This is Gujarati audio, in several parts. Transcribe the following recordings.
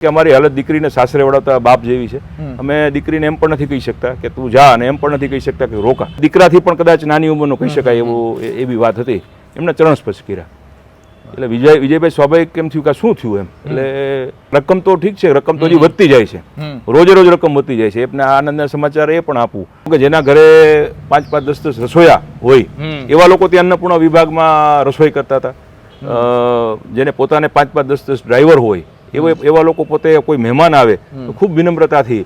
કે અમારી હાલત દીકરીને સાસરે વળાવતા બાપ જેવી છે. અમે દીકરીને એમ પણ નથી કહી શકતા કે તું જા, અને એમ પણ નથી કહી શકતા કે રોકા. દીકરાથી પણ કદાચ નાની ઉંમરનો કહી શકાય એવી વાત હતી. એમને ચરણ સ્પર્શ કર્યા. એટલે વિજયભાઈ સ્વાભાવિક કેમ થયું કે શું થયું એમ. એટલે રકમ તો ઠીક છે, રકમ તો હજી વધતી જાય છે, રોજે રોજ રકમ વધતી જાય છે. એમને આનંદના સમાચાર એ પણ આપું કે જેના ઘરે 5-5, 10-10 રસોયા હોય એવા લોકો ત્યાં અન્નપૂર્ણા વિભાગમાં રસોઈ કરતા હતા. જેને પોતાને 5-5, 10-10 ડ્રાઈવર હોય એવા લોકો પોતે કોઈ મહેમાન આવે તો ખૂબ વિનમ્રતાથી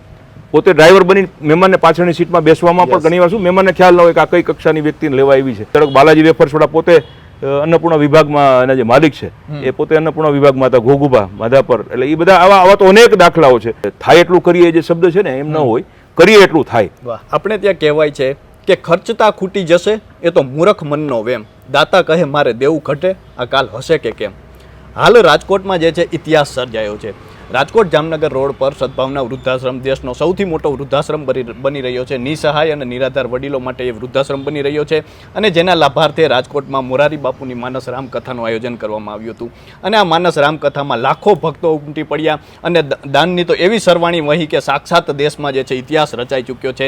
પોતે ડ્રાઈવર બની મહેમાનને પાછળની સીટમાં બેસવામાં પણ ઘણી વાર શું મહેમાનને ખ્યાલ ન હોય કે આ કઈ કક્ષાની વ્યક્તિને લેવા આવી છે. બાલાજી વેફર્સ વાળા પોતે અન્નપૂર્ણા વિભાગમાં એના જે માલિક છે એ પોતે અન્નપૂર્ણા વિભાગમાં હતા, ઘોઘુબા, માધાપર. એટલે એ બધા આવા તો અનેક દાખલાઓ છે. થાય એટલું કરીએ જે શબ્દ છે ને એમ ન હોય, કરીએ એટલું થાય. આપણે ત્યાં કહેવાય છે કે ખર્ચતા ખૂટી જશે એ તો મૂર્ખ મનનો વેમ, દાતા કહે મારે દેવું ઘટે આ કાલ હશે કે કેમ. હાલ રાજકોટમાં જે છે ઇતિહાસ સર્જાયો છે. રાજકોટ જામનગર રોડ પર સદભાવના વૃદ્ધાશ્રમ દેશનો સૌથી મોટો વૃદ્ધાશ્રમ બની રહ્યો છે. નિસહાય અને નિરાધાર વડીલો માટે એ વૃદ્ધાશ્રમ બની રહ્યો છે અને જેના લાભાર્થે રાજકોટમાં મોરારી બાપુની માનસ રામકથાનું આયોજન કરવામાં આવ્યું હતું. અને આ માનસ રામકથામાં લાખો ભક્તો ઉમટી પડ્યા અને દાનની તો એવી સરવાણી વહી કે સાક્ષાત દેશમાં જે છે ઇતિહાસ રચાઈ ચૂક્યો છે.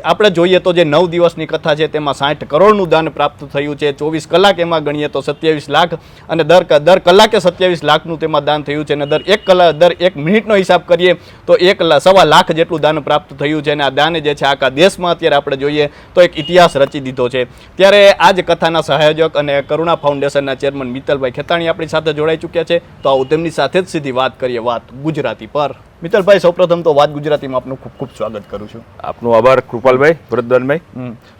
આપણે જોઈએ તો જે 9 દિવસની કથા છે તેમાં 60 કરોડનું દાન પ્રાપ્ત થયું છે. 24 કલાક એમાં ગણીએ તો 27 લાખ અને દર કલાકે 27 લાખનું તેમાં દાન થયું છે. અને દર 1 મિનિટનો હિસાબ કરીએ તો 1.25 લાખ જેટલું દાન પ્રાપ્ત થયું છે. અને આ દાન જે છે આખા દેશમાં અત્યારે આપણે જોઈએ તો એક ઇતિહાસ રચી દીધો છે. ત્યારે આ જ કથાના સહાયોજક અને કરુણા ફાઉન્ડેશનના ચેરમેન મિત્તલભાઈ ખેતાણી આપણી સાથે જોડાઈ ચૂક્યા છે. તો આવું તેમની સાથે જ સીધી વાત કરીએ, વાત ગુજરાતી પર. મિત્તલભાઈ, સૌપ્રથમ તો વાત ગુજરાતીમાં આપનું ખૂબ ખૂબ સ્વાગત કરું છું. આપનો આભાર કૃપાલભાઈ, વરદાનભાઈ.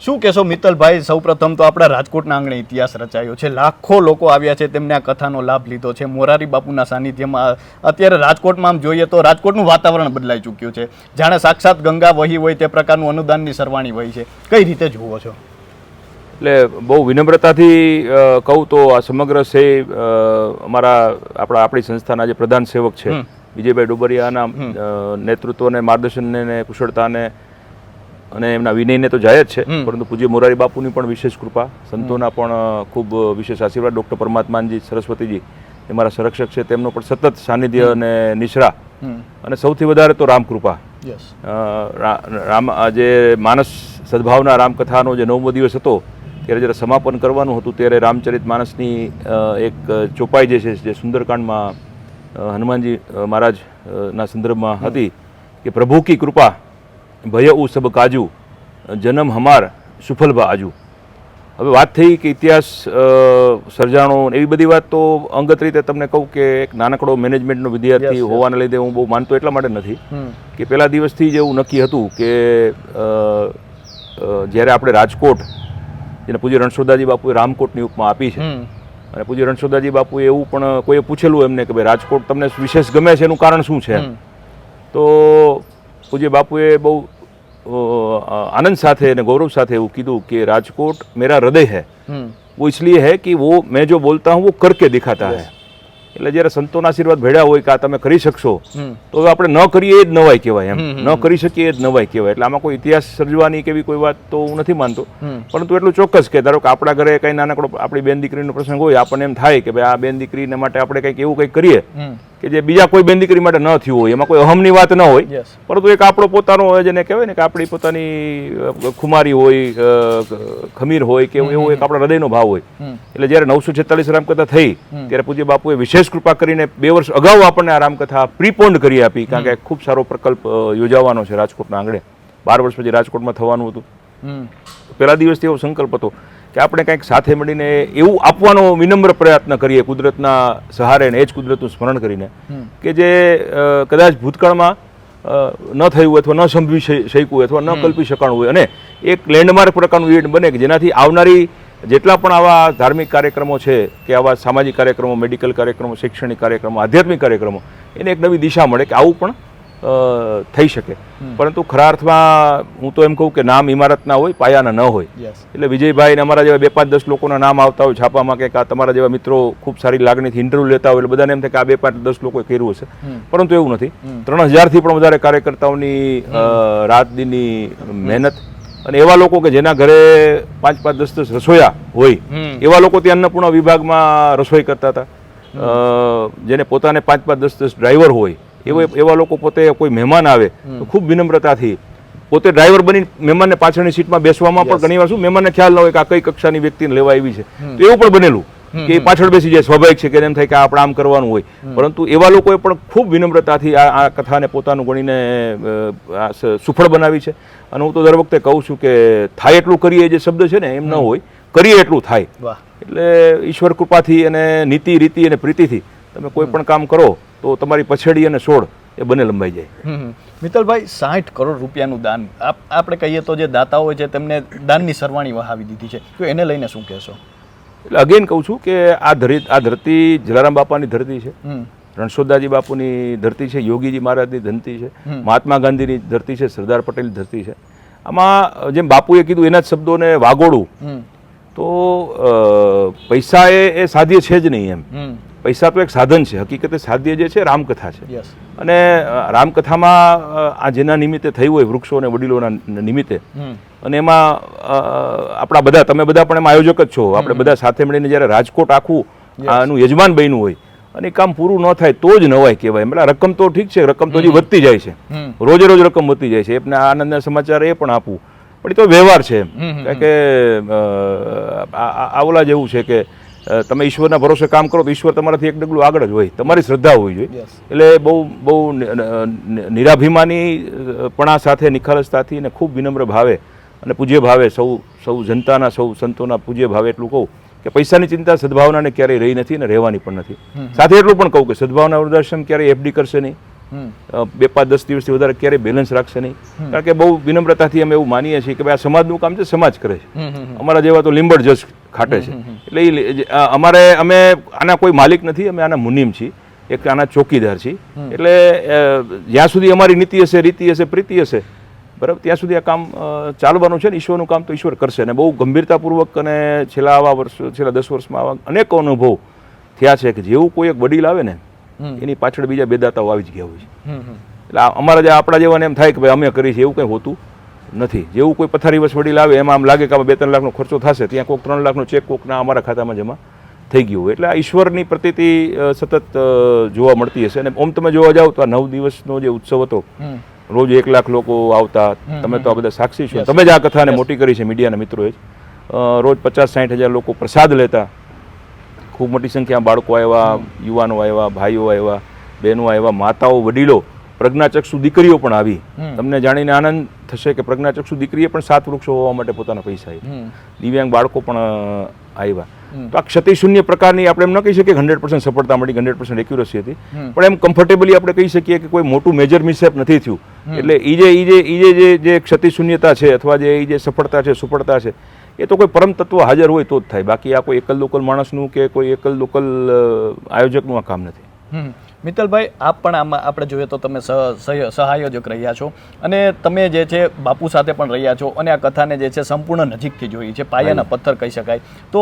શું કહેશો મિત્તલભાઈ? સૌપ્રથમ તો આપણા રાજકોટના આંગણે ઇતિહાસ રચાયો છે. લાખો લોકો આવ્યા છે, તેમને આ કથાનો લાભ લીધો છે. મોરારી બાપુના સાનિધ્યમાં અત્યારે રાજકોટમાં આમ જોઈએ તો રાજકોટનું વાતાવરણ બદલાઈ ચૂક્યું છે. જાણે સાક્ષાત ગંગા વહી હોય તે પ્રકારનું અનુદાનની સરવાણી વહી છે. કઈ રીતે જુઓ છો? એટલે બહુ વિનમ્રતાથી કહું તો આ સમગ્ર આપણી સંસ્થાના જે પ્રધાન સેવક છે વિજયભાઈ ડોબરિયાના નેતૃત્વને, માર્ગદર્શનને, કુશળતાને અને એમના વિનયને તો જાય જ છે, પરંતુ પૂજ્ય મોરારી બાપુની પણ વિશેષ કૃપા, સંતોના પણ ખૂબ વિશેષ આશીર્વાદ, ડૉક્ટર પરમાત્માનજી સરસ્વતીજી એ મારા સંરક્ષક છે, તેમનો પણ સતત સાનિધ્ય અને નિશ્રા, અને સૌથી વધારે તો રામકૃપા. જે માનસ સદભાવના રામકથાનો જે 9મો દિવસ હતો ત્યારે જ્યારે સમાપન કરવાનું હતું ત્યારે રામચરિત માનસની એક ચોપાઈ જે છે જે સુંદરકાંડમાં હનુમાનજી મહારાજના સંદર્ભમાં હતી કે પ્રભુ કી કૃપા ભય ઉ સબ કાજુ જન્મ હમાર સુફલભા આજુ. હવે વાત થઈ કે ઇતિહાસ સર્જાણો એવી બધી વાત, તો અંગત રીતે તમને કહું કે એક નાનકડો મેનેજમેન્ટનો વિદ્યાર્થી હોવાને લીધે હું બહુ માનતો એટલા માટે નથી કે પહેલા દિવસથી જ એવું નક્કી હતું કે જ્યારે આપણે રાજકોટ, જેને પૂજ્ય રણછોડદાસજી બાપુએ રામકોટની ઉપમા આપી છે, અને પૂજ્ય રણછોડદાસજી બાપુએ એવું પણ કોઈએ પૂછેલું એમને કે ભાઈ રાજકોટ તમને વિશેષ ગમે છે, એનું કારણ શું છે? તો પૂજ્ય બાપુએ બહુ આનંદ સાથે અને ગૌરવ સાથે એવું કીધું કે રાજકોટ મેરા હૃદય है, वो इसलिए है कि वो मैं जो बोलता हूँ वो करके दिखाता है. એટલે જ્યારે સંતોના આશીર્વાદ ભેળ્યા હોય કે આ તમે કરી શકશો, તો આપણે ન કરીએ એ જ નવાઈ કહેવાય, એમ ન કરી શકીએ એ જ નવાઈ કહેવાય. એટલે આમાં કોઈ ઇતિહાસ સર્જવાની કે એવી કોઈ વાત તો હું નથી માનતો, પરંતુ એટલું ચોક્કસ કે ધારો કે આપણા ઘરે કંઈ નાનકડો આપણી બેન દીકરીનો પ્રસંગ હોય, આપણને એમ થાય કે ભાઈ આ બેન દીકરીને માટે આપણે કંઈક એવું કંઈક કરીએ કે જે બીજા કોઈ બેન દીકરી માટે ન થયું હોય, એમાં કોઈ અહમની વાત ન હોય, પરંતુ એક આપણો પોતાનો જેને કહેવાય ને કે આપણી પોતાની ખુમારી હોય, ખમીર હોય કે એવો એક આપણા હૃદયનો ભાવ હોય. એટલે જ્યારે 946 રામકથા થઈ ત્યારે પૂજ્ય બાપુએ વિશેષ કૃપા કરીને 2 વર્ષ અગાઉ આપણને આ રામકથા પ્રીપોન્ડ કરી આપી, કારણ કે ખૂબ સારો પ્રકલ્પ યોજાવાનો છે રાજકોટના આંગણે. 12 વર્ષ પછી રાજકોટમાં થવાનું હતું. પહેલા દિવસથી એવો સંકલ્પ હતો કે આપણે કંઈક સાથે મળીને એવું આપવાનો વિનમ્ર પ્રયત્ન કરીએ કુદરતના સહારે, ને એ જ કુદરતનું સ્મરણ કરીને, કે જે કદાચ ભૂતકાળમાં ન થયું અથવા ન સંભવી શક્યું અથવા ન કલ્પી શકાણું હોય, અને એક લેન્ડમાર્ક પ્રકારનું ઇવેન્ટ બને કે જેનાથી આવનારી જેટલા પણ આવા ધાર્મિક કાર્યક્રમો છે કે આવા સામાજિક કાર્યક્રમો, મેડિકલ કાર્યક્રમો, શૈક્ષણિક કાર્યક્રમો, આધ્યાત્મિક કાર્યક્રમો, એને એક નવી દિશા મળે કે આવું પણ થઈ શકે. પરંતુ ખરા અર્થમાં હું તો એમ કહું કે નામ ઇમારતના હોય, પાયાના ન હોય. એટલે વિજયભાઈ ને અમારા જેવા 2-5-10 લોકોના નામ આવતા હોય છાપામાં, કે આ તમારા જેવા મિત્રો ખૂબ સારી લાગણીથી ઇન્ટરવ્યુ લેતા હોય, એટલે બધાને એમ થાય કે આ 2-5-10 લોકોએ કર્યું હશે, પરંતુ એવું નથી. 3000થી પણ વધારે કાર્યકર્તાઓની રાત દીની મહેનત, અને એવા લોકો કે જેના ઘરે 5-5, 10-10 રસોયા હોય એવા લોકો ત્યાં અન્નપૂર્ણા વિભાગમાં રસોઈ કરતા હતા. જેને પોતાને 5-5, 10-10 ડ્રાઈવર હોય એવા લોકો પોતે કોઈ મહેમાન આવે તો ખૂબ વિનમ્રતાથી પોતે ડ્રાઈવર બની મહેમાનને પાછળની સીટમાં બેસવામાં પણ ઘણી વાર શું મહેમાનને ખ્યાલ ન હોય કે આ કઈ કક્ષાની વ્યક્તિને લેવા આવી છે તો એવું પણ બનેલું કે પાછળ બેસી જાય, સ્વાભાવિક છે કે એમ થાય કે આપણે આમ કરવાનું હોય, પરંતુ એવા લોકોએ પણ ખૂબ વિનમ્રતાથી આ કથાને પોતાનું ગણીને સુફળ બનાવી છે. અને હું તો દર વખતે કહું છું કે થાય એટલું કરીએ જે શબ્દ છે ને એમ ન હોય, કરીએ એટલું થાય. એટલે ઈશ્વર કૃપાથી અને નીતિ રીતિ અને પ્રીતિથી તમે કોઈ પણ કામ કરો તો તમારી પછેડી અને છોડ એ બંને લંબાઈ જાય. મિત્તલભાઈ, 60 કરોડ રૂપિયાનું દાન આપણે કહીએ તો જે દાતાઓ છે તેમને દાનની સરવાણી વહાવી દીધી છે, તો એને લઈને શું કહેશો? એટલે અગેન કહું છું કે આ ધરતી જલારામ બાપાની ધરતી છે, રણછોડદાસજી બાપુની ધરતી છે, યોગીજી મહારાજની ધરતી છે, મહાત્મા ગાંધીની ધરતી છે, સરદાર પટેલની ધરતી છે. આમાં જેમ બાપુએ કીધું એના જ શબ્દોને વાગોડું તો પૈસા એ સાધ્ય છે જ નહીં એમ. પૈસા તો એક સાધન છે, હકીકતે સાધ્ય જે છે રામકથા છે. અને રામકથામાં આ જેના નિમિત્તે થયું હોય વૃક્ષો અને વડીલોના નિમિત્તે, અને એમાં આપણા બધા તમે બધા પણ એમાં આયોજક જ છો, આપણે બધા સાથે મળીને જ્યારે રાજકોટ આખું આનું યજમાન બન્યું હોય અને એ કામ પૂરું ન થાય તો જ નવાય કહેવાય. એટલે રકમ તો ઠીક છે, રકમ તો હજી વધતી જાય છે, રોજે રોજ રકમ વધતી જાય છે, એમને આનંદના સમાચાર એ પણ આપવું, પણ એ તો વ્યવહાર છે એમ. કારણ કે આ ઓલા જેવું છે કે તમે ઈશ્વરના ભરોસે કામ કરો તો ઈશ્વર તમારાથી એક ડગલું આગળ જ હોય, તમારી શ્રદ્ધા હોવી જોઈએ. એટલે બહુ નિરાભિમાનીપણા સાથે, નિખાલસતાથી અને ખૂબ વિનમ્ર ભાવે અને પૂજ્ય ભાવે સૌ જનતાના, સૌ સંતોના પૂજ્ય ભાવે એટલું કહું કે પૈસાની ચિંતા સદભાવનાને ક્યારેય રહી નથી અને રહેવાની પણ નથી. સાથે એટલું પણ કહું કે સદભાવના વૃદ્ધાશ્રમ ક્યારેય એફડી કરશે નહીં, 2-5-10 દિવસથી વધારે ક્યારેય બેલેન્સ રાખશે નહીં. કારણ કે બહુ વિનમ્રતાથી અમે એવું માનીએ છીએ કે ભાઈ આ સમાજનું કામ છે, સમાજ કરે છે, અમારા જેવા તો લીંબડ જસ ખાટે છે. એટલે અમે આના કોઈ માલિક નથી, અમે આના મુનિમ છીએ, એક આના ચોકીદાર છીએ. એટલે જ્યાં સુધી અમારી નીતિ હશે, રીતિ હશે, પ્રીતિ હશે, બરાબર, ત્યાં સુધી આ કામ ચાલવાનું છે ને ઈશ્વરનું કામ તો ઈશ્વર કરશે. અને બહુ ગંભીરતાપૂર્વક અને છેલ્લા 10 વર્ષમાં આવા અનેક અનુભવ થયા છે કે જેવું કોઈ એક વડીલ આવે ને એની પાછળ બીજા 2 દાતાઓ આવી જ ગયા હોય છે. એટલે આપણા જેવાને એમ થાય કે ભાઈ અમે કરી છે, એવું કંઈ હોતું નથી. જેવું કોઈ પથારીવશ વડીલ આવે એમાં આમ લાગે કે આમાં 2-3 લાખનો ખર્ચો થશે, ત્યાં કોઈક 3 લાખનો ચેક કોઈકના અમારા ખાતામાં જમા થઈ ગયું હોય. એટલે આ ઈશ્વરની પ્રતીતિ સતત જોવા મળતી હશે. અને ઓમ તમે જોવા જાઓ તો આ 9 દિવસનો જે ઉત્સવ હતો, રોજ 1 લાખ લોકો આવતા, તમે તો આ બધા સાક્ષી છો, તમે જ આ કથાને મોટી કરી છે મીડિયાના મિત્રોએ જ. રોજ 50-60 હજાર લોકો પ્રસાદ લેતા, ખૂબ મોટી સંખ્યામાં બાળકો આવ્યા, યુવાનો આવ્યા, ભાઈઓ આવ્યા, બહેનો આવ્યા, માતાઓ, વડીલો, પ્રજ્ઞાચક્ષુ દીકરીઓ પણ આવી. તમને જાણીને આનંદ થશે કે પ્રજ્ઞાચક્ષુ દીકરીએ પણ 7 વૃક્ષો હોવા માટે પોતાના પૈસા આપ્યા, દિવ્યાંગ બાળકો પણ આવ્યા. તો આ ક્ષતિશૂન્ય પ્રકારની આપણે એમ ન કહી શકીએ 100% સફળતા મળી, 100% એક્યુરસી હતી, પણ એમ કમ્ફર્ટેબલી આપણે કહી શકીએ કે કોઈ મોટું મેજર મિસહેપ નથી થયું. એટલે જે ક્ષતિશૂન્યતા છે અથવા જે સફળતા છે, સુફળતા છે, એ તો કોઈ પરમ તત્વ હાજર હોય તો જ થાય. બાકી આ કોઈ એકલ લોકલ માણસનું કે કોઈ એકલ લોકલ આયોજકનું આ કામ નથી. મિત્તલભાઈ, આપ પણ આમાં આપણે જોઈએ તો તમે સહાયોજક રહ્યા છો અને તમે જે છે બાપુ સાથે પણ રહ્યા છો અને આ કથાને જે છે સંપૂર્ણ નજીકથી જોઈ છે, પાયાના પથ્થર કહી શકાય. તો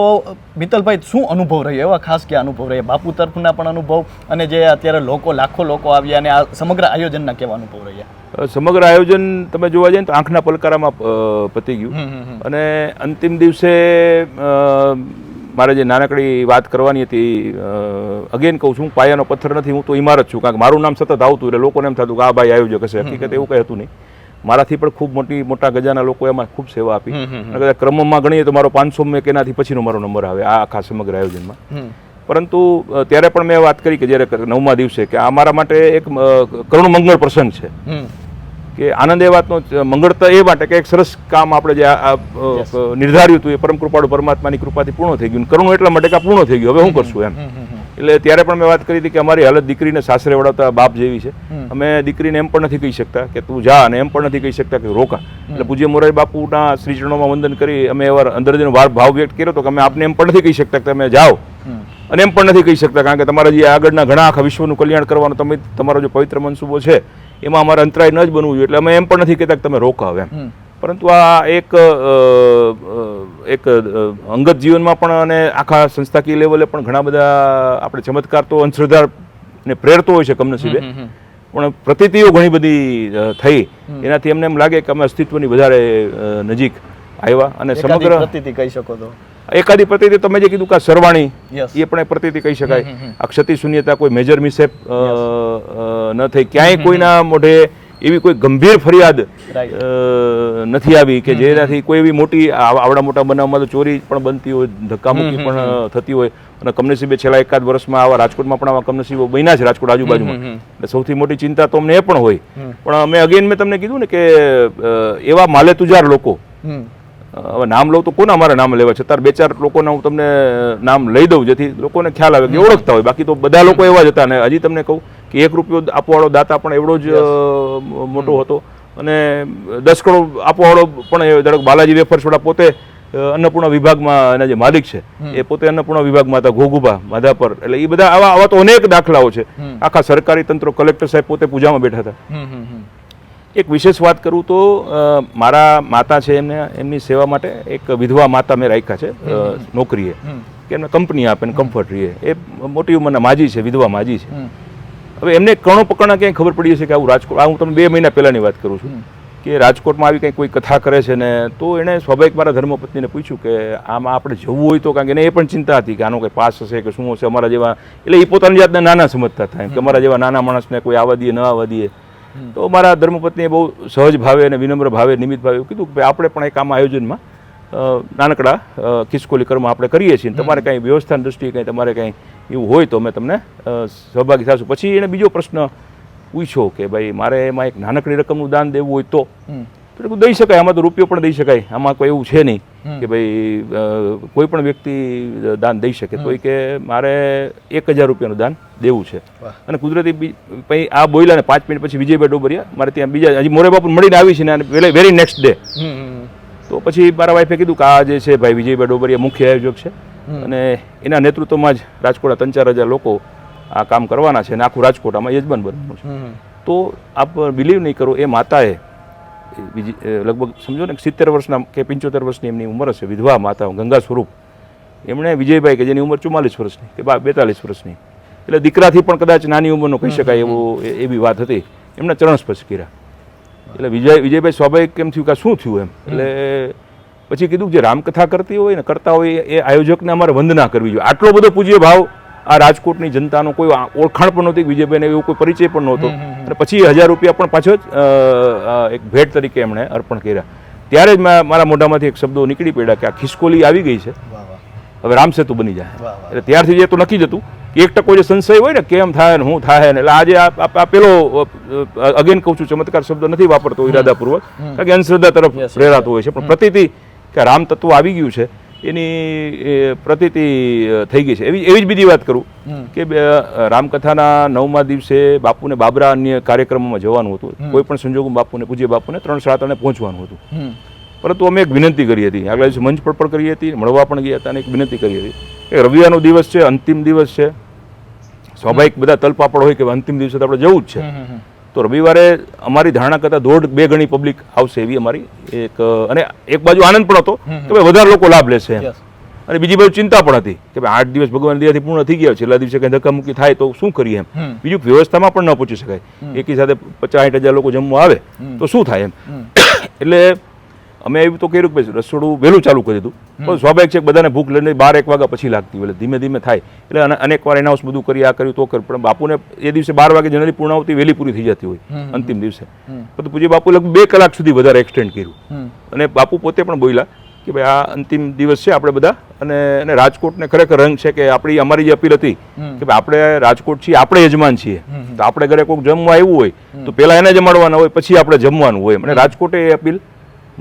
મિત્તલભાઈ, શું અનુભવ રહ્યો, એવા ખાસ કે અનુભવ રહ્યા, બાપુ તરફના પણ અનુભવ અને જે અત્યારે લાખો લોકો આવ્યા અને આ સમગ્ર આયોજનના કેવા અનુભવ રહ્યા? સમગ્ર આયોજન તમે જોવા જઈએ તો આંખના પલકારામાં પતી ગયું. અને અંતિમ દિવસે મારે જે નાનકડી વાત કરવાની હતી, અગેન કહું છું, પાયાનો પથ્થર નથી, હું તો ઇમારત છું. કારણ કે મારું નામ સતત આવતું એટલે લોકોને એમ થતું કે આ ભાઈ આયોજક હશે. હકીકત એવું કંઈ હતું નહીં. મારાથી પણ ખૂબ મોટા ગજાના લોકો એમાં ખૂબ સેવા આપી. અને ક્રમમાં ગણીએ તો મારો 500 કે એનાથી પછીનો મારો નંબર આવે આ આખા સમગ્ર આયોજનમાં. પરંતુ ત્યારે પણ મેં વાત કરી કે જ્યારે 9મા દિવસે કે આ મારા માટે એક કરુણ મંગળ પ્રસંગ છે. કે આનંદ એ વાતનો, મંગળતા એ માટે કે એક સરસ કામ આપણે જે નિર્ધાર્યું હતું એ પરમ કૃપાળુ પરમાત્માની કૃપાથી પૂર્ણ થઈ ગયું. કરુણ એટલા માટે કે આ પૂર્ણ થઈ ગયું, હવે શું કરશું એમ. એટલે ત્યારે પણ મેં વાત કરી હતી કે અમારી હાલત દીકરીને સાસરે વળાવતા બાપ જેવી છે. અમે દીકરીને એમ પણ નથી કહી શકતા કે તું જા, અને એમ પણ નથી કહી શકતા કે રોકા. એટલે પૂજ્ય મોરારી બાપુના શ્રી ચરણોમાં વંદન કરી અમે એવા અંદરથી ભાવ વ્યક્ત કર્યો હતો કે અમે આપને એમ પણ નથી કહી શકતા કે તમે જાઓ, અને એમ પણ નથી કહી શકતા કારણ કે તમારા જે આગળના ઘણા આખા વિશ્વનું કલ્યાણ કરવાનો તમારો જે પવિત્ર મનસુબો છે એમાં અમારે અંતરાય ન જ બનવું જોઈએ. એટલે અમે એમ પણ નથી કહેતા કે તમે રોકાવ એમ. પરંતુ આ એક અંગત જીવનમાં પણ અને આખા સંસ્થાકીય લેવલે પણ ઘણા બધા આપણે ચમત્કાર તો અંધશ્રદ્ધાને પ્રેરતો હોય છે કમનસીબે, પણ પ્રતીતિઓ ઘણી બધી થઈ. એનાથી એમને એમ લાગે કે અમે અસ્તિત્વની વધારે નજીક આવ્યા. અને સમગ્ર પ્રતીતિ કહી શકો તો એકાદી પ્રતિતિ તમે જે કીધું કે આ સરવાણી Yes. એ પણ એક પ્રતિતિ કહી શકાય. આ ક્ષતિ શૂન્યતા, કોઈ મેજર મિસેપ ન થઈ, ક્યાંય કોઈના મોઢે એવી કોઈ ગંભીર ફરિયાદ Right. નથી આવી કે જેનાથી કોઈ એવી મોટી આવડા મોટા બનાવમાં તો ચોરી પણ બનતી હોય, ધક્કામુક્કી પણ થતી હોય, અને કમનસીબે છેલ્લા એકાદ વર્ષમાં આવા રાજકોટમાં પણ આવા કમનસીબો બન્યા છે રાજકોટ આજુબાજુમાં. એટલે સૌથી મોટી ચિંતા તો અમને એ પણ હોય. પણ મેં તમને કીધું ને કે એવા માલે તુજાર લોકો, હવે નામ લઉં તો કોના મારા નામ લેવા, છતાં 2-4 લોકોના હું તમને નામ લઈ દઉં જેથી લોકોને ખ્યાલ આવે કે ઓળખતા હોય. બાકી તો બધા લોકો એવા જ હતા. ને હજી તમને કહું કે 1 રૂપિયો આપવાવાળો દાતા પણ એવડો જ મોટો હતો, અને 10 કરોડ આપવાવાળો પણ એ દરેક બાલાજી વેફર્સ વાળા પોતે અન્નપૂર્ણા વિભાગમાં એના જે માલિક છે એ પોતે અન્નપૂર્ણા વિભાગમાં હતા, ઘોઘુભા માધાપર. એટલે એ બધા આવા તો અનેક દાખલાઓ છે. આખા સરકારી તંત્રો, કલેક્ટર સાહેબ પોતે પૂજામાં બેઠા હતા. એક વિશેષ વાત કરું તો મારા માતા છે, એમની સેવા માટે એક વિધવા માતા મેં રાખ્યા છે નોકરીએ, કે એમને કંપની આપે ને કમ્ફર્ટ રહીએ. એ મોટી ઉંમરના માજી છે, વિધવા માજી છે. હવે એમને કણો પકડના ક્યાંય ખબર પડી હશે કે આવું રાજકોટ, હું તમને 2 મહિના પહેલાની વાત કરું છું, કે રાજકોટમાં આવી કંઈ કોઈ કથા કરે છે ને, તો એણે સ્વાભાવિક મારા ધર્મપત્નીને પૂછ્યું કે આમાં આપણે જવું હોય તો, કારણ કે એને એ પણ ચિંતા હતી કે આનો કંઈ પાસ હશે કે શું હશે અમારા જેવા. એટલે એ પોતાની જાતને નાના સમજતા હતા કે અમારા જેવા નાના માણસને કોઈ આવવા દઈએ ન આવવા દઈએ. તો મારા ધર્મપત્નીએ બહુ સહજ ભાવે અને વિનમ્ર ભાવે, નિમિત્ત ભાવે એવું કીધું કે આપણે પણ એક આમાં આયોજનમાં નાનકડા ખિસકોલી કર્મ આપણે કરીએ છીએ, તમારે કાંઈ વ્યવસ્થાની દ્રષ્ટિએ કંઈ તમારે કાંઈ એવું હોય તો અમે તમને સહભાગી થશું. પછી એણે બીજો પ્રશ્ન પૂછ્યો કે ભાઈ મારે એમાં એક નાનકડી રકમનું દાન દેવું હોય તો દઈ શકાય, આમાં તો રૂપિયો પણ દઈ શકાય, આમાં કોઈ એવું છે નહીં કે ભાઈ કોઈ પણ વ્યક્તિ દાન દઈ શકે. તો કે મારે 1000 રૂપિયાનું દાન દેવું છે. અને કુદરતી પછી આ બોલ્યા ને 5 મિનિટ પછી વિજયભાઈ ડોબરિયા મારે ત્યાં બીજા હજી મોરે બાપુ મળીને આવી છે ને વેરી નેક્સ્ટ ડે. તો પછી મારા વાઈફે કીધું કે આ જે છે ભાઈ વિજયભાઈ ડોબરિયા મુખ્ય આયોજક છે, અને એના નેતૃત્વમાં જ રાજકોટના 3-4 હજાર લોકો આ કામ કરવાના છે, અને આખું રાજકોટ આમાં યજમાન બનવાનું છે. તો આપ બિલીવ નહીં કરો, એ માતાએ લગભગ સમજો ને 70 વર્ષના કે 75 વર્ષની એમની ઉંમર હશે, વિધવા માતા ગંગા સ્વરૂપ. એમણે વિજયભાઈ કે જેની ઉંમર 44 વર્ષની કે 42 વર્ષની, એટલે દીકરાથી પણ કદાચ નાની ઉંમરનો કહી શકાય એવી વાત હતી, એમણે ચરણ સ્પર્શ કર્યા. એટલે વિજયભાઈ સ્વાભાવિક કેમ થયું કે શું થયું એમ. એટલે પછી કીધું જે રામકથા કરતી હોય ને કરતા હોય એ આયોજકને અમારે વંદના કરવી જોઈએ. આટલો બધો પૂજ્ય ભાવ આ રાજકોટની જનતાનો કોઈ ઓળખાણ પણ નહોતી વિજયભાઈને, એવો કોઈ પરિચય પણ નહોતો. અને પછી 1000 રૂપિયા પણ પાછો જ એક ભેટ તરીકે એમણે અર્પણ કર્યા. ત્યારે જ મારા મોઢામાંથી એક શબ્દો નીકળી પડ્યા કે આ ખિસકોલી આવી ગઈ છે, હવે રામસેતુ બની જાય. એટલે ત્યારથી જે તો નક્કી જ હતું કે 1% જે સંશય હોય ને કેમ થાય ને શું થાય ને, એટલે આજે આ પેલો અગેન કહું છું, ચમત્કાર શબ્દ નથી વાપરતો ઈરાદાપૂર્વક, કારણ કે અંધશ્રદ્ધા તરફ પ્રેરાતો હોય છે, પણ પ્રતીતિ કે રામ તત્વ આવી ગયું છે એની પ્રતીતિ થઈ ગઈ છે. એવી જ બીજી વાત કરું કે રામકથાના 9મા દિવસે બાપુને બાબરા અન્ય કાર્યક્રમોમાં જવાનું હતું. કોઈ પણ સંજોગોમાં બાપુને પૂજ્ય બાપુને 3-3 પહોંચવાનું હતું. પરંતુ અમે એક વિનંતી કરી હતી, આગલા દિવસે મંચ પર પણ કરી હતી, મળવા પણ ગયા હતા, અને એક વિનંતી કરી હતી કે રવિવારનો દિવસ છે, અંતિમ દિવસ છે, સ્વાભાવિક બધા તલપાપડ હોય કે અંતિમ દિવસે તો આપણે જવું જ છે. તો રવિવારે અમારી ધારણા કરતાં 1.5-2 ગણી પબ્લિક આવશે એવી અમારી અને એક બાજુ આનંદ પણ હતો કે ભાઈ વધારે લોકો લાભ લેશે એમ, અને બીજી બાજુ ચિંતા પણ હતી કે ભાઈ 8 દિવસ ભગવાન દયાથી પૂર્ણ થઈ ગયા, છેલ્લા દિવસે કંઈ ધક્કામુક્કી થાય તો શું કરીએ એમ. બીજું વ્યવસ્થામાં પણ ન પહોંચી શકાય, એકી સાથે 50-60 હજાર લોકો જમવા આવે તો શું થાય એમ. એટલે અમે એવું તો કર્યું કે રસોડું વહેલું ચાલુ કરી દીધું, પણ સ્વાભાવિક છે બધાને ભૂખ લઈને 12-1 વાગ્યા પછી લાગતી હોય, એટલે ધીમે ધીમે થાય. એટલે અનેક વાર એનાઉન્સ બધું કરી, આ કર્યું તો કર્યું, પણ બાપુને એ દિવસે 12 વાગે જનરલી પૂર્ણાવતી વહેલી પૂરી થઈ જતી હોય અંતિમ દિવસે. તો પૂજ્ય બાપુ લગભગ 2 કલાક સુધી વધારે એક્સટેન્ડ કર્યું, અને બાપુ પોતે પણ બોલ્યા કે ભાઈ આ અંતિમ દિવસ છે આપણે બધા, અને રાજકોટને ખરેખર રંગ છે કે અમારી જે અપીલ હતી કે ભાઈ આપણે રાજકોટ છીએ, આપણે યજમાન છીએ, તો આપણે ઘરે કોઈક જમવા આવ્યું હોય તો પહેલા એને જમાડવાના હોય, પછી આપણે જમવાનું હોય. અને રાજકોટે એ અપીલ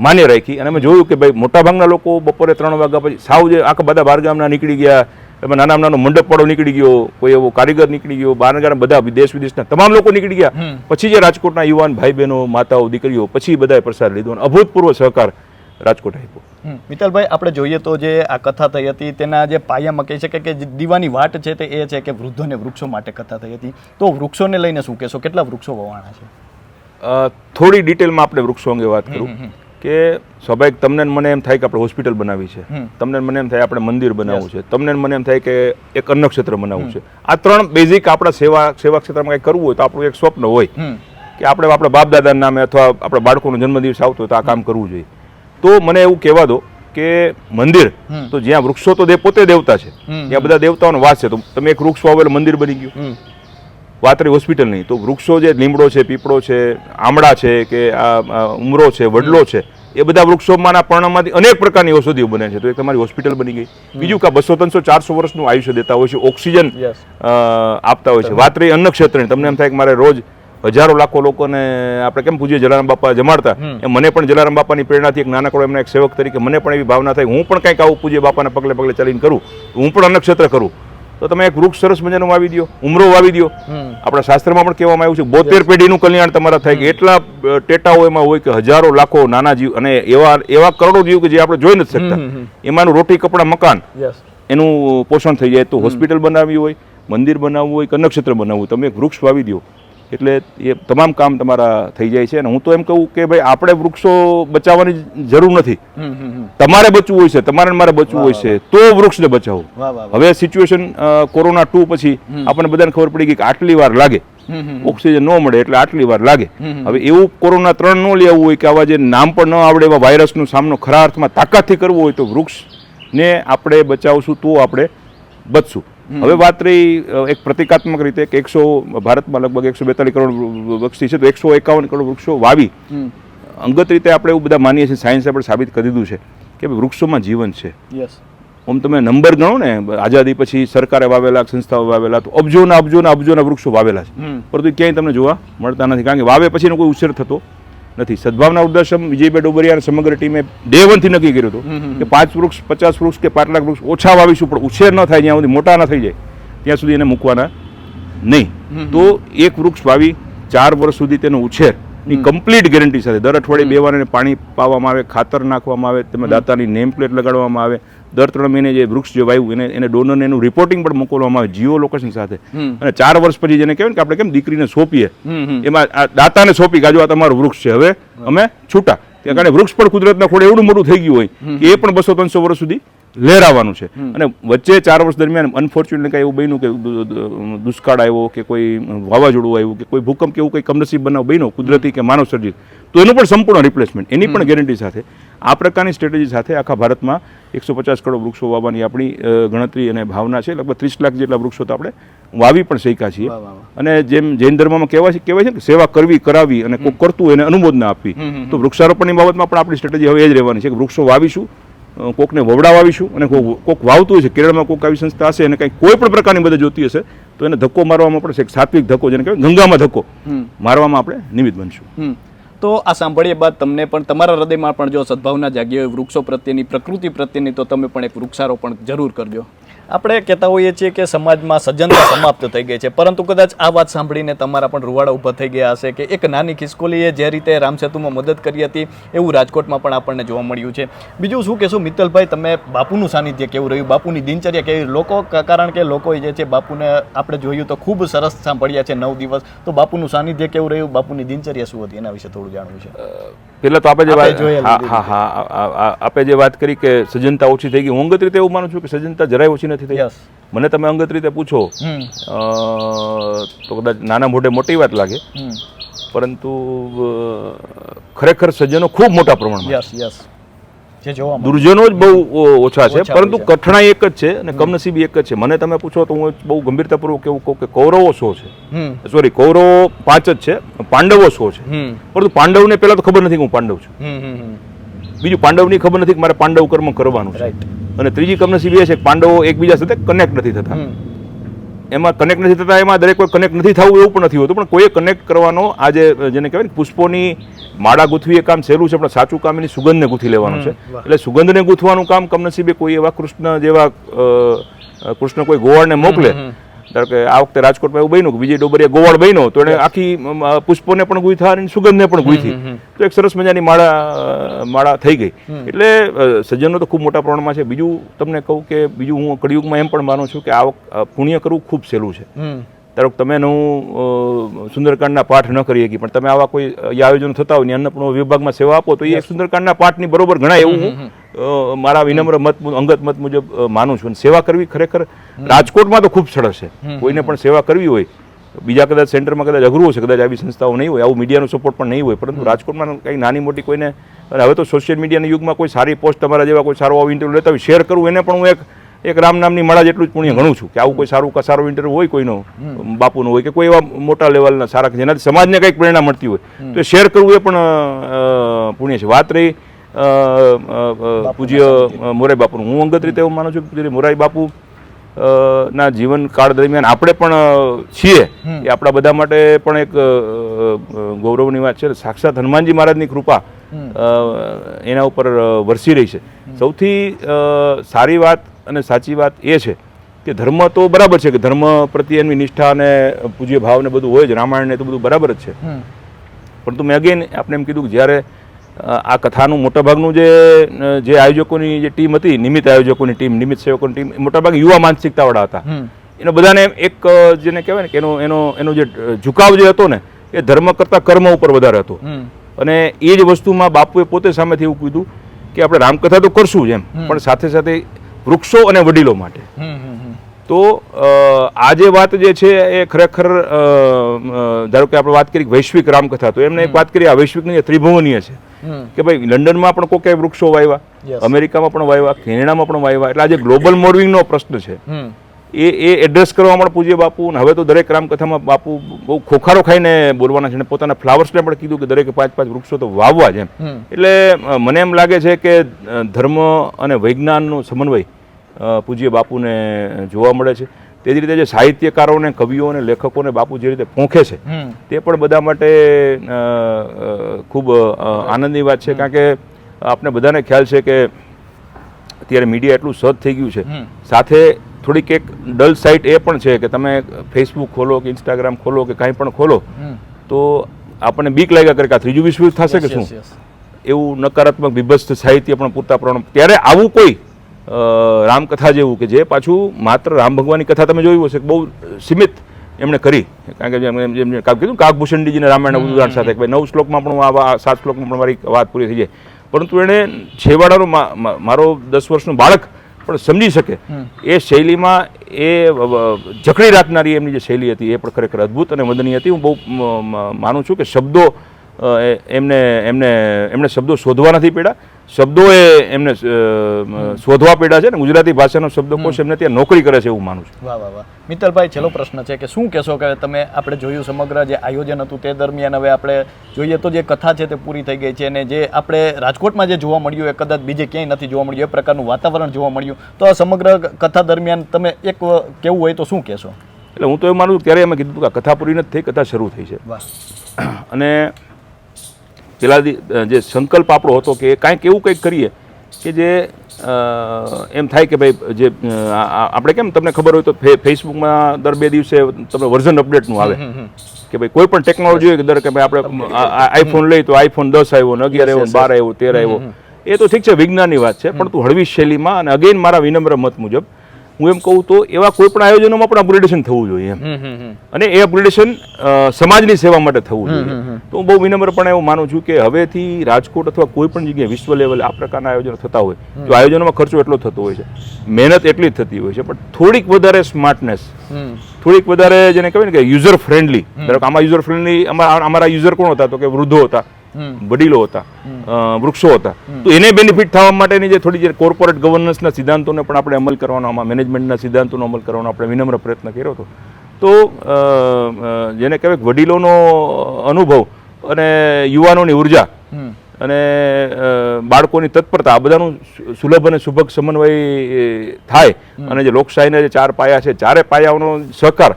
માન્ય રાખી, અને અમે જોયું કે ભાઈ મોટાભાગના લોકો બપોરે 3 વાગ્યા પછી સાવ જે આખા બધા બહારગામના નીકળી ગયા, એમાં નાનો મંડપવાળો નીકળી ગયો, કોઈ એવો કારીગર નીકળી ગયો, બહારના બધા દેશ વિદેશના તમામ લોકો નીકળી ગયા. પછી જે રાજકોટના યુવાન ભાઈ બહેનો, માતાઓ, દીકરીઓ પછી બધાએ પ્રસાદ લીધો, અને અભૂતપૂર્વ સહકાર રાજકોટ આપ્યો. મિત્તલભાઈ, આપણે જોઈએ તો જે આ કથા થઈ હતી તેના જે પાયામાં કહી શકે કે દીવાની વાટ છે તે એ છે કે વૃદ્ધોને વૃક્ષો માટે કથા થઈ હતી. તો વૃક્ષોને લઈને શું કહેશો, કેટલા વૃક્ષો વવાણા છે? થોડી ડિટેલમાં આપણે વૃક્ષો અંગે વાત કરું કે સ્વાભાવિક તમને મને એમ થાય કે આપણે હોસ્પિટલ બનાવી છે, તમને મને એમ થાય આપણે મંદિર બનાવવું છે, તમને મને એમ થાય કે એક અન્નક્ષેત્ર બનાવવું છે. આ 3 બેઝિક આપણા સેવા ક્ષેત્રમાં કંઈક કરવું હોય તો આપણું એક સ્વપ્ન હોય કે આપણે આપણા બાપ દાદાના નામે અથવા આપણા બાળકોનો જન્મદિવસ આવતો હોય તો આ કામ કરવું જોઈએ. તો મને એવું કહેવા દો કે મંદિર તો જ્યાં વૃક્ષો તો પોતે દેવતા છે, ત્યાં બધા દેવતાઓનો વાસ છે, તો તમે એક વૃક્ષ વાવો એટલે મંદિર બની ગયું. વાત રહી હોસ્પિટલની, તો વૃક્ષો જે લીમડો છે, પીપળો છે, આમળા છે, કે આ ઉમરો છે, વડલો છે, એ બધા વૃક્ષોમાંના પર્ણમાંથી અનેક પ્રકારની ઔષધિઓ બને છે, તો એક તમારી હોસ્પિટલ બની ગઈ. બીજું કે 200, 300, 400 વર્ષનું આયુષ્ય દેતા હોય છે, ઓક્સિજન આપતા હોય છે. વાત રહી અન્ન ક્ષેત્રની, તમને એમ થાય કે મારે રોજ હજારો લાખો લોકોને આપણે કેમ પૂજ્ય જલારામ બાપા જમાડતા, એમ મને પણ જલારામ બાપાની પ્રેરણાથી એક નાનકડો એમના એક સેવક તરીકે મને પણ એવી ભાવના થાય હું પણ કંઈક આવું પૂજ્ય બાપાના પગલે પગલે ચાલીને કરું, હું પણ અન્ન ક્ષેત્ર કરું. તો તમે એક વૃક્ષ સરસ મજાનું વાવી દો, ઉમરો વાવી દો. આપણા શાસ્ત્રમાં પણ કહેવામાં આવ્યું છે 72 પેઢીનું કલ્યાણ તમારા થાય, કે એટલા ટેટાઓ એમાં હોય કે હજારો લાખો નાના જીવ અને એવા કરોડો જીવ કે જે આપણે જોઈ નથી શકતા, એમાંનું રોટી કપડા મકાન એનું પોષણ થઈ જાય. તો હોસ્પિટલ બનાવવી હોય, મંદિર બનાવવું હોય, કે નક્ષત્ર બનાવવું, તમે એક વૃક્ષ વાવી દો એટલે એ તમામ કામ તમારા થઈ જાય છે. અને હું તો એમ કહું કે ભાઈ આપણે વૃક્ષો બચાવવાની જરૂર નથી, તમારે બચવું હોય છે, તમારે મારે બચવું હોય છે તો વૃક્ષને બચાવો. હવે સિચ્યુએશન કોરોના 2 પછી આપણને બધાને ખબર પડી ગઈ કે આટલી વાર લાગે, ઓક્સિજન ન મળે એટલે આટલી વાર લાગે. હવે એવું કોરોના 3 ન લેવું હોય કે આવા જે નામ પણ ન આવડે એવા વાયરસનો સામનો ખરા અર્થમાં તાકાતથી કરવો હોય તો વૃક્ષને આપણે બચાવશું તો આપણે બચશું. હવે વાત રહી એક પ્રતિકાત્મક રીતે કે ભારતમાં લગભગ 142 કરોડ વસ્તી છે, તો 151 કરોડ વૃક્ષો વાવી અંગત રીતે આપણે એવું બધા માનીએ છીએ, સાયન્સ આપણે સાબિત કરી દીધું છે કે વૃક્ષોમાં જીવન છે. આમ તમે નંબર ગણો ને, આઝાદી પછી સરકારે વાવેલા, સંસ્થાઓ વાવેલા, તો અબજોના વૃક્ષો વાવેલા છે, પરંતુ ક્યાંય તમને જોવા મળતા નથી, કારણ કે વાવે પછીનો કોઈ ઉછેર થતો નથી. સદભાવના વૃદ્ધાશ્રમ વિજયભાઈ ડોબરિયા અને સમગ્ર ટીમે ડે 1 થી નક્કી કર્યું હતું કે 5 વૃક્ષ, 50 વૃક્ષ કે 5 લાખ વૃક્ષ ઓછા વાવીશું, પણ ઉછેર ન થાય, જ્યાં સુધી મોટા ન થઈ જાય ત્યાં સુધી એને મૂકવાના નહીં. તો એક વૃક્ષ વાવી 4 વર્ષ સુધી તેનો ઉછેરની કમ્પ્લીટ ગેરંટી સાથે દર અઠવાડિયે 2 વાર એને પાણી પાવામાં આવે, ખાતર નાખવામાં આવે, તેમાં દાતાની નેમ પ્લેટ લગાડવામાં આવે, દર 3 મહિને જે વૃક્ષ જે વાવ્યું એને ડોનરને એનું રિપોર્ટિંગ પણ મોકલવામાં આવે જીઓ લોકેશન સાથે. અને 4 વર્ષ પછી જેને કહેવાય કે આપણે કેમ દીકરીને સોંપીએ, એમાં આ દાતાને સોંપી કે આ તમારું વૃક્ષ છે, હવે અમે છૂટા. ત્યાં કારણ વૃક્ષ પણ કુદરતના ખોળે એવડું મોટું થઈ ગયું હોય કે એ પણ 200-300 વર્ષ સુધી લહેરાવાનું છે. અને વચ્ચે 4 વર્ષ દરમિયાન અનફોર્ચ્યુનેટલી કાંઈ એવું બન્યું કે દુષ્કાળ આવ્યો, કે કોઈ વાવાઝોડું આવ્યું, કે કોઈ ભૂકંપ કે એવું કંઈ કમનસીબ બનાવ બન્યો કુદરતી કે માનવ સર્જિત, તો એનું પણ સંપૂર્ણ રિપ્લેસમેન્ટ, એની પણ ગેરંટી સાથે આ પ્રકારની સ્ટ્રેટેજી સાથે આખા ભારતમાં 150 કરોડ વૃક્ષો વાવવાની આપણી ગણતરી અને ભાવના છે. લગભગ 30 લાખ જેટલા વૃક્ષો તો આપણે વાવી પણ શીખ્યા છીએ. અને જેમ જૈન ધર્મમાં કહેવાય છે કે સેવા કરવી, કરાવી અને કોઈ કરતું એને અનુમોદના આપવી, તો વૃક્ષારોપણની બાબતમાં પણ આપણી સ્ટ્રેટેજી હવે એ જ રહેવાની છે કે વૃક્ષો વાવીશું, કોકને વવડાવીશું, અને કોક વાવતું હોય છે, કેરળમાં કોક આવી સંસ્થા હશે અને કંઈક કોઈ પણ પ્રકારની મદદ જોતી હશે તો એને ધક્કો મારવામાં પડશે, એક સાત્વિક ધક્કો જેને કહેવાય ગંગામાં ધક્કો મારવામાં આપણે નિમિત્ત બનશું. તો આ સાંભળ્યા બાદ તમને પણ તમારા હૃદયમાં પણ જો સદભાવના જાગી હોય વૃક્ષો પ્રત્યેની, પ્રકૃતિ પ્રત્યેની, તો તમે પણ એક વૃક્ષારોપણ જરૂર કરજો. આપણે કહેતા હોઈએ છીએ કે સમાજમાં સજ્જનતા સમાપ્ત થઈ ગઈ છે, પરંતુ કદાચ આ વાત સાંભળીને તમારા પણ રૂવાડા ઊભા થઈ ગયા હશે કે એક નાની ખિસકોલીએ જે રીતે રામસેતુમાં મદદ કરી હતી એવું રાજકોટમાં પણ આપણને જોવા મળ્યું છે. બીજું શું કહેશું મિત્તલભાઈ, તમે બાપુનું સાનિધ્ય કેવું રહ્યું, બાપુની દિનચર્યા કેવી, લોકો કારણ કે લોકો જે છે બાપુને આપણે જોયું તો ખૂબ સરસ સાંભળ્યા છે 9 દિવસ, તો બાપુનું સાનિધ્ય કેવું રહ્યું, બાપુની દિનચર્યા શું હતી, એના વિશે થોડું જાણવું છે. પહેલા તો આપણે જે વાત કરી કે સજ્જનતા ઓછી થઈ ગઈ, હું અંગત રીતે એવું માનું છું કે સજ્જનતા જરાય ઓછી નથી થઈ. મને તમે અંગત રીતે પૂછો તો કદાચ નાના મોઢે મોટી વાત લાગે, પરંતુ ખરેખર સજ્જનો ખૂબ મોટા પ્રમાણમાં, દુર્જનો જ બહુ ઓછા છે, પરંતુ કઠણાઈ એક જ છે અને કમનસીબી એક જ છે. મને તમે પૂછો તો હું બહુ ગંભીરતાપૂર્વક એવું કહું કે કૌરવો 100 છે, સોરી કૌરવો 5 જ છે, પાંડવો 100 છે, પરંતુ પાંડવને પહેલા તો ખબર નથી કે હું પાંડવ છું, બીજું પાંડવની ખબર નથી કે મારે પાંડવ કર્મ કરવાનું છે, અને ત્રીજી કમનસીબી એ છે કે પાંડવો એકબીજા સાથે કનેક્ટ નથી થતા. એમાં કનેક્ટ નથી થતા, એમાં દરેક કોઈ કનેક્ટ નથી થવું એવું પણ નથી હોતું, પણ કોઈએ કનેક્ટ કરવાનો, આજે જેને કહેવાય પુષ્પોની માળા ગૂંથવી એ કામ સહેલું છે, પણ સાચું કામ એની સુગંધને ગૂંથી લેવાનું છે. એટલે સુગંધને ગૂંથવાનું કામ કમનસીબે કોઈ એવા કૃષ્ણ કોઈ ગોવાળને મોકલે. ધારો કે આ વખતે રાજકોટમાં એવું બન્યું કે વિજય ડોબરિયા ગોવાળ બન્યો, તો એને આખી પુષ્પોને પણ ગૂંથા અને સુગંધને પણ ગૂંથી, તો એક સરસ મજાની માળા થઈ ગઈ. એટલે સજ્જનો તો ખૂબ મોટા પ્રમાણમાં છે. બીજું તમને કહું કે બીજું હું કળિયુગમાં એમ પણ માનું છું કે આ પુણ્ય કરવું ખૂબ સહેલું છે. ધારો કે તમે સુંદરકાંડના પાઠ ન કરી શકી, પણ તમે આવા કોઈ આયોજનો થતા હોય ને અન્નપૂર્ણા વિભાગમાં સેવા આપો તો એ સુંદરકાંડના પાઠની બરોબર ગણાય એવું હું મારા વિનમ્ર અંગત મત મુજબ માનું છું. સેવા કરવી ખરેખર રાજકોટમાં તો ખૂબ સરસ છે. કોઈને પણ સેવા કરવી હોય, બીજા કદાચ સેન્ટરમાં કદાચ અઘરું હશે, કદાચ આવી સંસ્થાઓ નહીં હોય, આવું મીડિયાનો સપોર્ટ પણ નહીં હોય, પરંતુ રાજકોટમાં કંઈ નાની મોટી કોઈને અને હવે તો સોશિયલ મીડિયાના યુગમાં કોઈ સારી પોસ્ટ તમારા જેવા કોઈ સારો આવો ઇન્ટરવ્યૂ લેતા હોય શેર કરવું, એને પણ હું એક રામ નામની માળા જેટલું જ પુણ્ય ગણું છું કે આવું કોઈ સારો ઇન્ટરવ્યૂ હોય કોઈનો બાપુનો હોય કે કોઈ એવા મોટા લેવલના સારા જેનાથી સમાજને કંઈક પ્રેરણા મળતી હોય તો એ શેર કરવું એ પણ પુણ્ય છે. વાત રહી પૂજ્ય મોરારી બાપુનું, હું અંગત રીતે એવું માનું છું કે પૂજ્ય મોરારી બાપુ ના જીવનકાળ દરમિયાન આપણે પણ છીએ એ આપણા બધા માટે પણ એક ગૌરવની વાત છે. સાક્ષાત હનુમાનજી મહારાજની કૃપા એના ઉપર વરસી રહી છે. સૌથી સારી વાત અને સાચી વાત એ છે કે ધર્મ તો બરાબર છે કે ધર્મ પ્રત્યે એની નિષ્ઠા અને પૂજ્ય ભાવ ને બધું હોય જ, રામાયણ ને તો બધું બરાબર જ છે, પરંતુ મેં અગેન આપણે એમ કીધું કે જ્યારે આ કથાનું મોટાભાગનું જે આયોજકોની જે ટીમ હતી, નિમિત્ત આયોજકોની ટીમ, નિમિત્ત સેવકોની ટીમ, મોટાભાગે યુવા માનસિકતાવાળા હતા. એનો બધાને એક જેને કહેવાય ને કે એનો જે ઝુકાવ જે હતો ને એ ધર્મ કરતાં કર્મ ઉપર વધારે હતો. અને એ જ વસ્તુમાં બાપુએ પોતે સામેથી એવું કીધું કે આપણે રામકથા તો કરશું જ એમ, પણ સાથે સાથે વૃક્ષો અને વડીલો માટે. તો આ જે વાત જે છે એ ખરેખર ધારો કે આપણે વાત કરી વૈશ્વિક રામકથા, તો એમને એક વાત કરી આ વૈશ્વિકની ત્રિભુવનીય છે કે ભાઈ લંડનમાં પણ કોઈ વૃક્ષો વાવ્યા, અમેરિકામાં પણ વાવ્યા, કેનેડામાં પણ વાવ્યા, એટલે આ જે ગ્લોબલ વોર્મિંગનો પ્રશ્ન છે એ એડ્રેસ કરવા માટે પૂજ્ય બાપુ, હવે તો દરેક રામકથામાં બાપુ બહુ ખોખારો ખાઈને બોલવાના છે અને પોતાના ફ્લાવર્સને પણ કીધું કે દરેકે 5 વૃક્ષો તો વાવવા જ એમ. એટલે મને એમ લાગે છે કે ધર્મ અને વિજ્ઞાનનો સમન્વય પૂજ્ય બાપુને જોવા મળે છે. તે જ રીતે જે સાહિત્યકારોને, કવિઓને, લેખકોને બાપુ જે રીતે પોંખે છે તે પણ બધા માટે ખૂબ આનંદની વાત છે. કારણ કે આપણે બધાને ખ્યાલ છે કે અત્યારે મીડિયા એટલું સહજ થઈ ગયું છે, સાથે થોડીક એક ડલ સાઇટ એ પણ છે કે તમે ફેસબુક ખોલો કે ઇન્સ્ટાગ્રામ ખોલો કે કાંઈ પણ ખોલો તો આપણને બીક લાગ્યા કરે કે આ ત્રીજું વિશ્વયુદ્ધ થશે કે શું, એવું નકારાત્મક વિભત્સ સાહિત્ય પણ પૂરતા પ્રમાણ. ત્યારે આવું કોઈ રામકથા જેવું કે જે પાછું માત્ર રામ ભગવાનની કથા તમે જોયું હશે બહુ સીમિત એમણે કરી, કારણ કે જેમ કીધું કાગભૂષણજીને રામાયણના ઉદાહરણ સાથે કે 9 શ્લોકમાં પણ 7 શ્લોકમાં પણ મારી વાત પૂરી થઈ જાય, પરંતુ એણે છેવાડાનો મારો 10 વર્ષનું બાળક પણ સમજી શકે એ શૈલીમાં એ જકડી રાખનારી એમની જે શૈલી હતી એ પણ ખરેખર અદ્ભુત અને વંદનીય હતી. હું બહુ માનું છું કે શબ્દો એમને શબ્દો શોધવા નથી પડ્યા, શબ્દોએ એમને શોધવા પડ્યા છે ને ગુજરાતી ભાષાનો શબ્દકોશ એમને ત્યાં નોકરી કરે છે એવું માનું છું. વાહ વાહ વાહ. મિત્તલભાઈ, છેલ્લો પ્રશ્ન છે કે શું કહેશો કે તમે આપણે જોયું સમગ્ર જે આયોજન હતું તે દરમિયાન હવે આપણે જોઈએ તો જે કથા છે તે પૂરી થઈ ગઈ છે અને જે આપણે રાજકોટમાં જે જોવા મળ્યું એ કદાચ બીજે ક્યાંય નથી જોવા મળ્યું, એ પ્રકારનું વાતાવરણ જોવા મળ્યું, તો આ સમગ્ર કથા દરમિયાન તમે એક કેવું હોય તો શું કહેશો? એટલે હું તો એવું માનું છું ત્યારે અમે કીધું કે કથા પૂરી નથી થઈ, કથા શરૂ થઈ છે. અને પેલા જે સંકલ્પ આપણો હતો કે કાંઈક એવું કંઈક કરીએ કે જે એમ થાય કે ભાઈ જે આપણે કેમ તમને ખબર હોય તો ફેસબુકમાં દર 2 દિવસે તમને વર્ઝન અપડેટનું આવે કે ભાઈ કોઈ પણ ટેકનોલોજી હોય કે દર કે ભાઈ આપણે આઈફોન લઈ તો આઈફોન 10 આવ્યો ને 11 આવ્યો 12 આવ્યો 13 આવ્યો, એ તો ઠીક છે વિજ્ઞાનની વાત છે, પણ તું હળવી શૈલીમાં અને અગેન મારા વિનમ્ર મત મુજબ હું એમ કહું તો એવા કોઈ પણ આયોજનોમાં પણ અપગ્રેડેશન થવું જોઈએ એમ, અને એ અપગ્રેડેશન સમાજની સેવા માટે થવું જોઈએ. તો હું બહુ વિનમ્રપણે એવું માનું છું કે હવેથી રાજકોટ અથવા કોઈ પણ જગ્યાએ વિશ્વ લેવલે આ પ્રકારના આયોજનો થતા હોય તો આયોજનોમાં ખર્ચો એટલો થતો હોય છે, મહેનત એટલી જ થતી હોય છે, પણ થોડીક વધારે સ્માર્ટનેસ, થોડીક વધારે જેને કહેવાય ને કે યુઝર ફ્રેન્ડલી, ધારો કે આમાં યુઝર ફ્રેન્ડલી અમારા યુઝર કોણ હતા તો કે વૃદ્ધો હતા, વડીલો હતા, વૃક્ષો હતા, તો એને બેનિફિટ થવા માટેની જે થોડી જે કોર્પોરેટ ગવર્નન્સના સિદ્ધાંતોને પણ આપણે અમલ કરવાનો, આમાં મેનેજમેન્ટના સિદ્ધાંતોનો અમલ કરવાનો આપણે વિનમ્ર પ્રયત્ન કર્યો હતો. તો જેને કહેવાય વડીલોનો અનુભવ અને યુવાનોની ઉર્જા અને બાળકોની તત્પરતા આ બધાનું સુલભ અને સુભગ સમન્વય થાય અને જે લોકશાહીના જે 4 પાયા છે, 4 પાયાઓનો સહકાર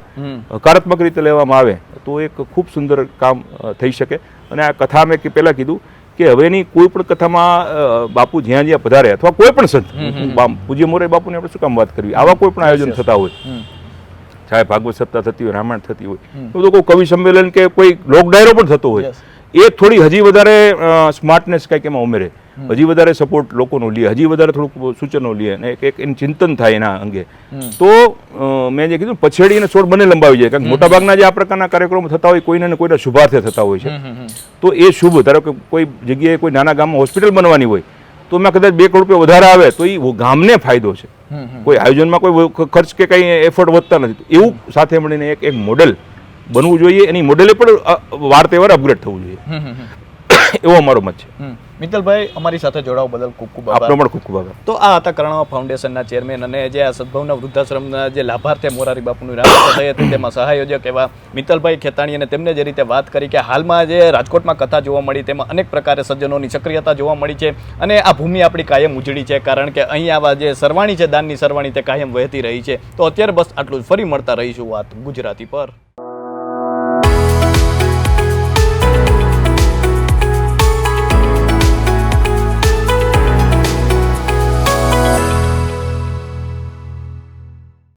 હકારાત્મક રીતે લેવામાં આવે તો એક ખૂબ સુંદર કામ થઈ શકે. અને આ કથા મેં પહેલાં કીધું કે હવેની કોઈ પણ કથામાં બાપુ જ્યાં જ્યાં પધારે અથવા કોઈ પણ સંત, પૂજ્ય મોરારી બાપુની આપણે શું કામ વાત કરવી, આવા કોઈ પણ આયોજન થતા હોય, ચાહે ભાગવત સપ્તાહ થતી હોય, રામાયણ થતી હોય, તો કોઈ કવિ સંમેલન કે કોઈ લોક ડાયરો પણ થતો હોય, એ થોડી હજી વધારે સ્માર્ટનેસ કંઈક એમાં ઉમેરે, હજી વધારે સપોર્ટ લોકોનો લે, હજી વધારે થોડુંક સૂચનો લે અને એક એનું ચિંતન થાય એના અંગે, તો મેં જે કીધું પછેડી અને છોડ બંને લંબાવી જાય. કારણ કે મોટાભાગના જે આ પ્રકારના કાર્યક્રમો થતા હોય કોઈને ને કોઈના શુભાર્થે થતા હોય છે, તો એ શુભ, ધારો કે કોઈ જગ્યાએ કોઈ નાના ગામમાં હોસ્પિટલ બનવાની હોય તો એમાં કદાચ 2 કરોડ રૂપિયા વધારે આવે તો એ ગામને ફાયદો છે, કોઈ આયોજનમાં કોઈ ખર્ચ કે કંઈ એફર્ટ વધતા નથી. એવું સાથે મળીને એક મોડેલ બનવું જોઈએ, એની મોડેલે પણ વાર તહેવાર અપગ્રેડ થવું જોઈએ, એવો અમારો મત છે. મિત્તલભાઈ, અમારી સાથે જોડાવા બદલ ખૂબ ખૂબ આભાર. આપનો પણ ખૂબ ખૂબ આભાર. તો આ હતા કર્ણાવા ફાઉન્ડેશનના ચેરમેન અને જે આ સદભાવના વૃદ્ધાશ્રમના જે લાભાર્થી મોરારી બાપુની રામકથા થઈ હતી તેમાં સહાયોજક એવા મિત્તલભાઈ ખેતાણી, અને તેમને જે રીતે વાત કરી કે હાલમાં જે રાજકોટમાં કથા જોવા મળી તેમાં અનેક પ્રકારે સજ્જનોની સક્રિયતા જોવા મળી છે અને આ ભૂમિ આપણી કાયમ ઉજળી છે, કારણ કે અહીં આવા જે સરવાણી છે, દાનની સરવાણી તે કાયમ વહેતી રહી છે. તો અત્યારે બસ આટલું જ. ફરી મળતા રહીશું વાત ગુજરાતી પર.